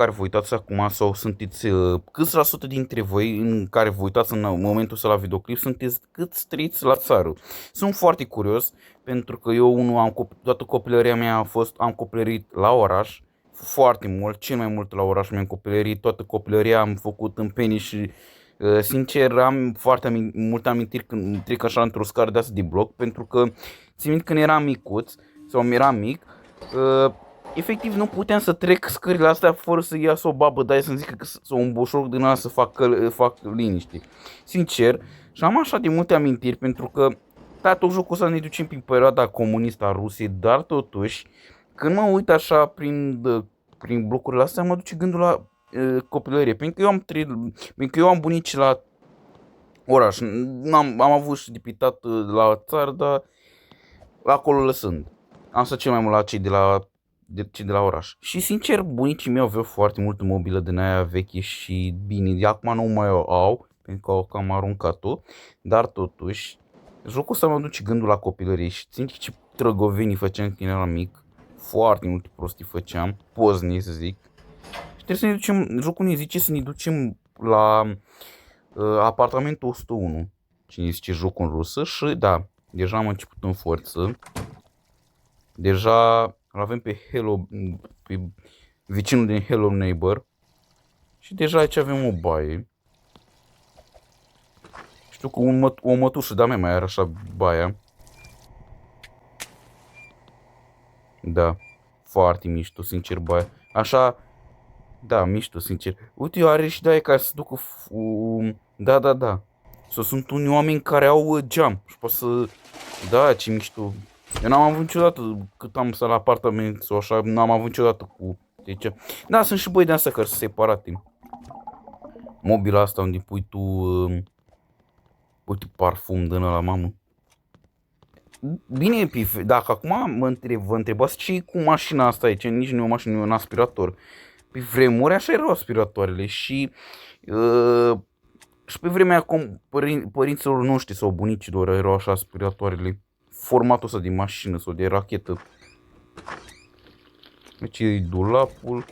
care vă uitați acum sau sunteți câți la sută dintre voi în care vă uitați în momentul ăsta la videoclip sunteți câți trăiți la țară? Sunt foarte curios pentru că eu unul toată copilăria mea am copilărit la oraș foarte mult, cel mai mult la oraș mi-am copilărit, toată copilăria am făcut în Peni și sincer am foarte multe amintiri când trec așa într-o scară de asta de bloc pentru că țin minte când eram micuț sau eram mic, efectiv nu puteam să trec scările astea fără să iasă o babă de aia să-mi zică sau un boșoc din ăla să fac liniște. Sincer, și am așa de multe amintiri pentru că da, tot jocul ăsta ne ducem prin perioada comunistă a Rusiei, dar totuși când mă uit așa prin blocurile astea mă duce gândul la copilărie, pentru că eu am bunici la oraș, am avut și de pitat la țară, dar acolo lăsând. Am stat cel mai mult la cei de la oraș. Și sincer, bunicii mei aveau foarte multă mobilă din aia veche și bine, de acum nu mai au, pentru că au cam aruncat-o, dar totuși, jocul ăsta mă duce gândul la copilărie și țin ce trăgovenii făceam când eram mic, foarte multe prostii făceam, pozni să zic. Și trebuie să ne ducem, jocul ne zice să ne ducem la apartamentul 101, cine zice jocul în rusă și da, deja am început în forță. Deja îl avem pe vecinul din Hello Neighbor. Și deja aici avem o baie. Știu că o mătușă de-a mea mai are așa baia. Da, foarte mișto, sincer, baia. Așa, da, mișto, sincer. Uite, eu are și de-aia care se ducă... Da. Sau sunt unii oameni care au geam și poate să... Da, ce mișto. Eu n-am avut niciodată, cât am stat la apartament sau așa, n-am avut niciodată cu... Deci, da, sunt și băi de astea care sunt separate. Mobila asta unde pui tu... uite, parfum din ăla, mamă. Bine, dacă acum vă întrebați ce cu mașina asta aici, nici nu e o mașină, e un aspirator. Pe vremuri așa erau aspiratoarele și... și pe vremea părinților noștri sau bunicilor erau așa aspiratoarele. Formatul ăsta de mașină sau de rachetă. Deci e dulapul.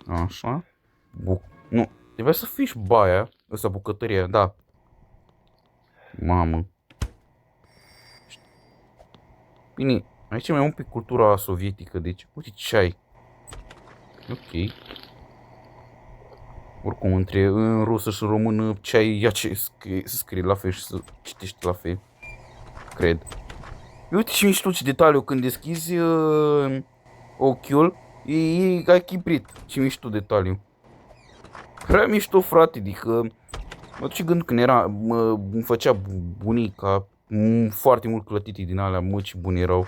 Așa. Nu, trebuia să fie și baia. Ăsta bucătăria, da. Mamă. Bine, aici mai un pic cultura sovietică, deci uite ce ai. Ok. Oricum, în rusă și română, ce ai, ia ce scrie la fel și să citești la fel. Cred. Uite și mișto ce detaliu când deschizi ochiul, ai chiprit. Ce mișto detaliu. Prea mișto, frate, adică mă duce gând când îmi făcea bunica foarte mult clătite din alea, măci buni erau.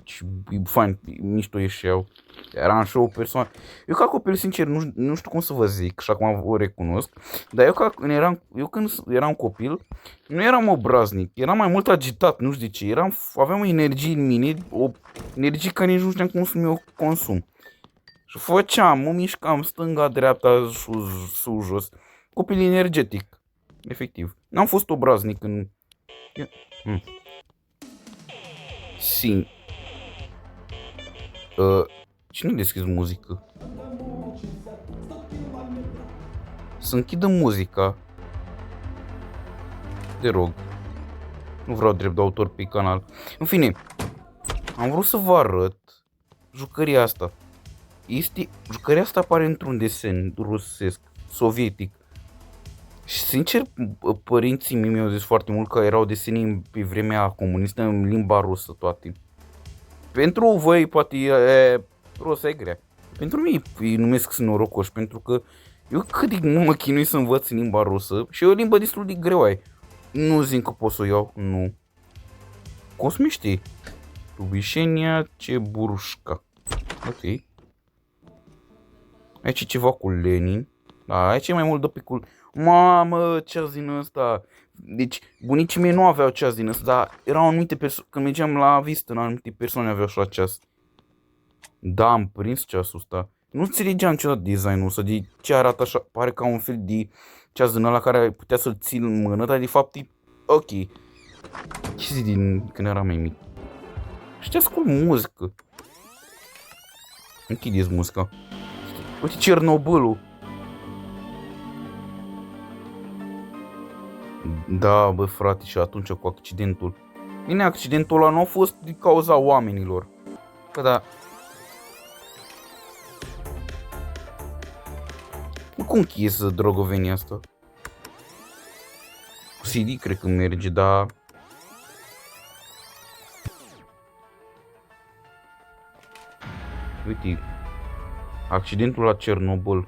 Și fain, mișto ieșeau. Eram și o persoană. Eu ca copil, sincer, nu știu cum să vă zic și acum o recunosc. Dar eu când eram copil, nu eram obraznic, eram mai mult agitat, nu știu de ce. Aveam o energie în mine, o energie care nici nu știam cum să mi-o consum. Și mă mișcam stânga, dreapta, sus, jos. Copil energetic, efectiv. N-am fost obraznic în... Sim. Cine deschis muzică? Să închidă muzica. Te rog. Nu vreau drept de autor pe canal. În fine, am vrut să vă arăt jucăria asta. Jucăria asta apare într-un desen rusesc, sovietic. Și sincer, părinții mei mi-au zis foarte mult că erau desene pe vremea comunistă în limba rusă toate. Pentru voi poate rosa e grea. Pentru mine îi numesc norocoși, pentru că eu cât de mult mă chinui să învăț limba rusă și e o limbă destul de greoaie. Nu zic că pot să o iau, nu. Cosmiștii. Tubișenia Ceburușca. Ok. Aici e ceva cu Lenin. Da, aici e mai mult de picul. Mamă, ceas din ăsta. Deci, bunicii mei nu aveau ceas din ăsta, dar erau anumite persoane, când mergeam la vizită, anumite persoane aveau așa ceas. Da, am prins ceasul ăsta. Nu înțelegeam niciodată designul ăsta, de ce arată așa, pare ca un fel de ceas din ăla care putea să-l ții în mână, dar de fapt e ok. Chestii din când eram mai mic. Și te ascult muzică. Închideți muzica. Uite Cernobâlul. Da, bă, frate, și atunci cu accidentul. Bine, accidentul ăla nu a fost din cauza oamenilor. Că da. Cum închis drogovenia asta? Cu CD cred că merge, dar... Uite, accidentul la Cernobâl.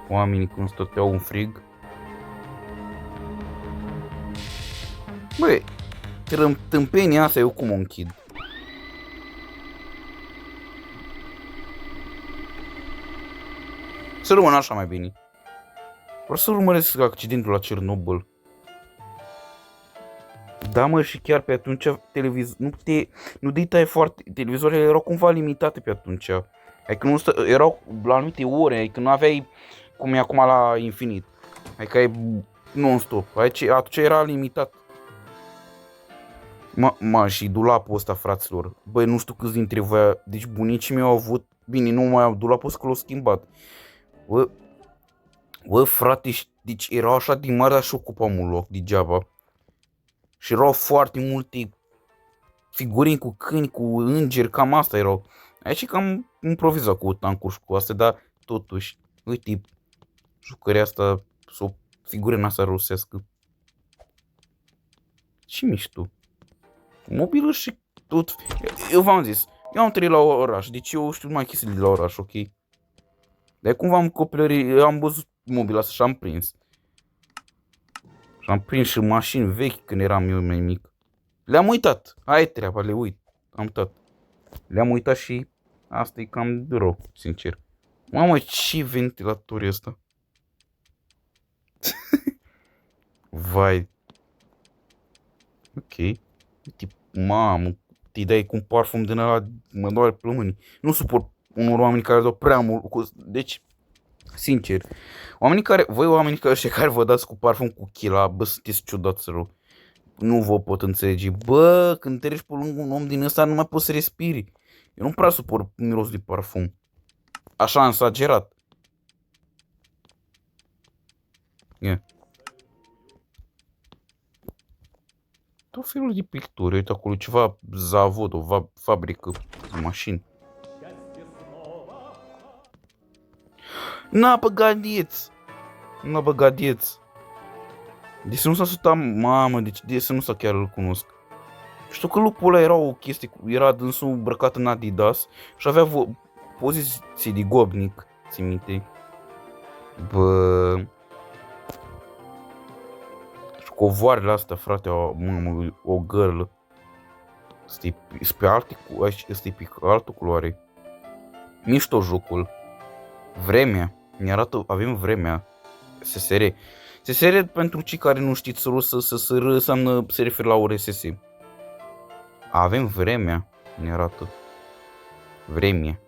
Oamenii când stăteau în frig. Băi, tâmpenia asta eu cum o închid? Să rămân așa mai bine. Vreau să urmăresc accidentul la Cernobâl. Da, mă, și chiar pe atunci nu dăitai foarte... Televizoarele erau cumva limitate pe atunci. Adică nu erau la anumite ore, adică nu aveai cum e acum la infinit. Adică e non-stop. Atunci era limitat. Și dulapul ăsta, fraților. Băi, nu știu câți dintre voi... Deci bunicii mei au avut... Bine, nu mai au dulapul ăsta că l-au schimbat. Bă, frate, deci erau așa din mare, și ocupa mult loc, degeaba. Și erau foarte multe figurini cu câini, cu îngeri, cam asta erau. Aici cam improvizat cu tancuri și cu astea, dar totuși, uite, jucăria asta, sau figurina asta rusească. Ce mișto. Mobilă și tot. Eu v-am zis, eu am trăit la oraș, deci eu știu numai chestiile de la oraș, ok? Dar cumva am copilărit, eu am văzut mobila asta și am prins. Și am prins și mașini vechi când eram eu mai mic. Le-am uitat. Aia e treaba, le uit. Am uitat. Le-am uitat și asta e cam rău, sincer. Mamă, ce ventilator e ăsta? Vai. Ok. Uite, mamă, te dai cu un parfum din ăla, mă doare plămânii. Nu suport unor oameni care dau prea mult. Deci, sincer, voi oamenii care vă dați cu parfum cu chila, bă, sunteți ciudați rău. Nu vă pot înțelege. Bă, când treci pe lângă un om din ăsta, nu mai poți să respiri. Eu nu prea suport miros de parfum. Așa, exagerat. Yeah. Tot felul de picturi. Uite acolo ceva zavod, o fabrică de mașini. N-a băgat dieț. N-a băgat dieț. De să nu s-a sutat, mamă, de să nu s-a chiar îl cunosc. Știu că lupul ăla era o chestie, era dânsul îmbrăcat în Adidas și avea poziții de gobnic, ții minte. Bă... Și covoarele astea, frate, mamă, o gărlă. Este pe altă culoare. Mișto jocul. Vremea. Avem vremea. SSR. SSR, pentru cei care nu știți rusă, SSR înseamnă, se referă la URSS. Avem vremea, ne arată. Vremea.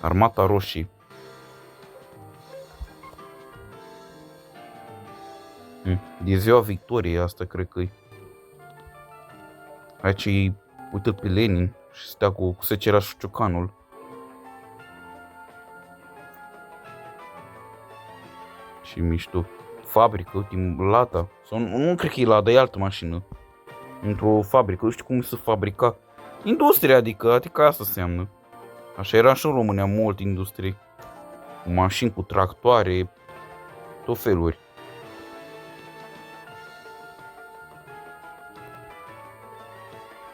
Armata Roșie. De ziua victoriei asta, cred că-i. Aici îi uită pe Lenin și stea cu secera și ciocanul. Și mișto. Fabrică, uite, Lada. Sau nu cred că e Lada, e altă mașină. Într-o fabrică, nu știu cum se fabrica. Industria, adică asta înseamnă. Așa era și în România, mult industrie. Cu mașini, cu tractoare, tot feluri.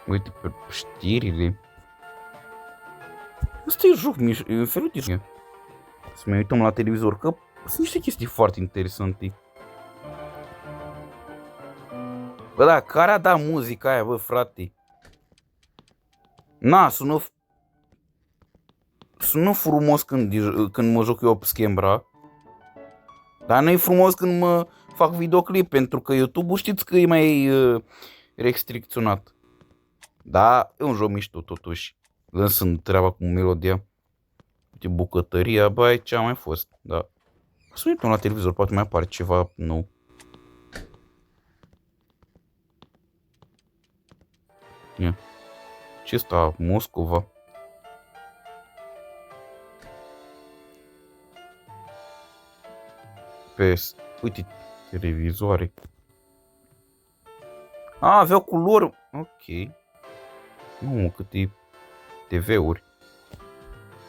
Uite pe știrile. Ăsta e joc, e felul de joc. Să mai uităm la televizor, că sunt niște chestii foarte interesante. Bă, da, care a dat muzica aia, bă, frate? Na, sună frumos când mă joc eu pe Schembra. Dar nu e frumos când mă fac videoclip, pentru că YouTube-ul știți că e mai restricționat. Da, e un joc mișto totuși. Lăsând treaba cu melodia. Uite, bucătăria, bă, aici a mai fost, da. Să ne uităm la televizor, poate mai apare ceva nou. Ia. Ce ăsta? Moscova. Uite, televizoare. Aveau culori. Ok. Nu, câte TV-uri.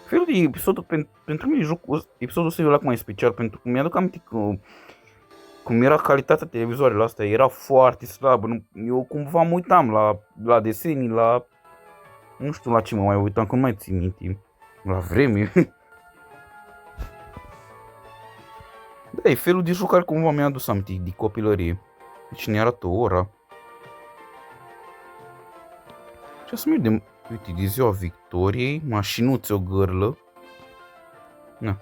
Felul de episodul, pentru mine episodul ăsta e ăla mai special, pentru că mi-aduc aminte că cum era calitatea televizoarelor astea, era foarte slabă. Eu cumva mă uitam la desenii, nu știu la ce mă mai uitam, că nu mai țin minte. La vreme. Da, e felul de jucare cumva mi-a adus aminte de copilărie. Deci ne arată ora. Ce să mergem? Uite, de ziua Victoriei, mașinuțe, o gârlă. Na.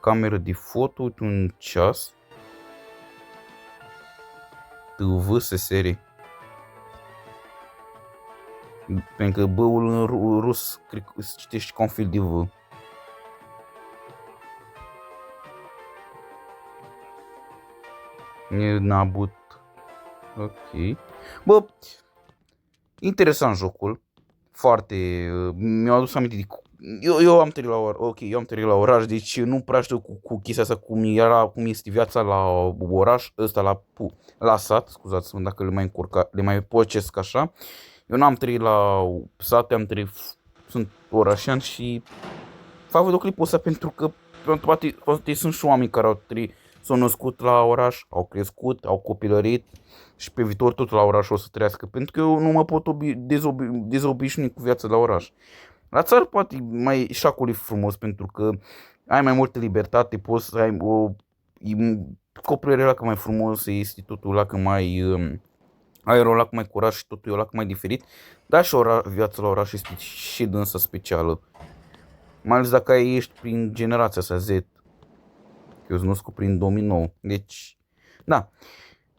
Cameră de foto, uite, un ceas. TV serie. Pentru că băul în rus, cred că se citește ca un fel de V. E Nabut. Ok. Bă, interesant jocul. Foarte. Mi-a adus aminte de. Eu am trăit la oraș. Ok, eu am trăit la oraș, deci nu prea știu cu chestia asta cum este viața la oraș, ăsta la sat, scuzați-mă dacă le mai pocesc așa. Eu n-am trăit la sat, sunt orașean și fac videoclipul ăsta pentru că poate sunt și oameni care s-au născut la oraș, au crescut, au copilărit și pe viitor tot la oraș o să trăiască, pentru că eu nu mă pot dezobișnui cu viața la oraș. La țară poate mai și acolo e frumos pentru că ai mai multă libertate, poți să ai copilăria la mai frumos, este totul la mai aerul la mai curat și totul e la mai diferit, dar și viața la oraș este și dânsă specială. Mai ales dacă ești prin generația asta Z. Eu sunt născut prin 2009. Deci, da.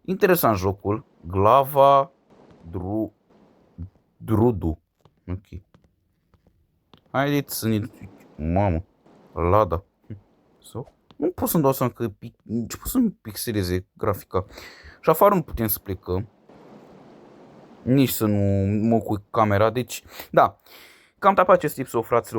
Interesant jocul. Glava Drudu. Ok. Haideți să ne... Mamă. Lada. Sau? Nu pot să-mi dau seama că pot să-mi pixeleze grafica. Și afară nu putem să plecăm. Nici să nu mă cu camera. Deci, da. Cam pe acest episod, fraților.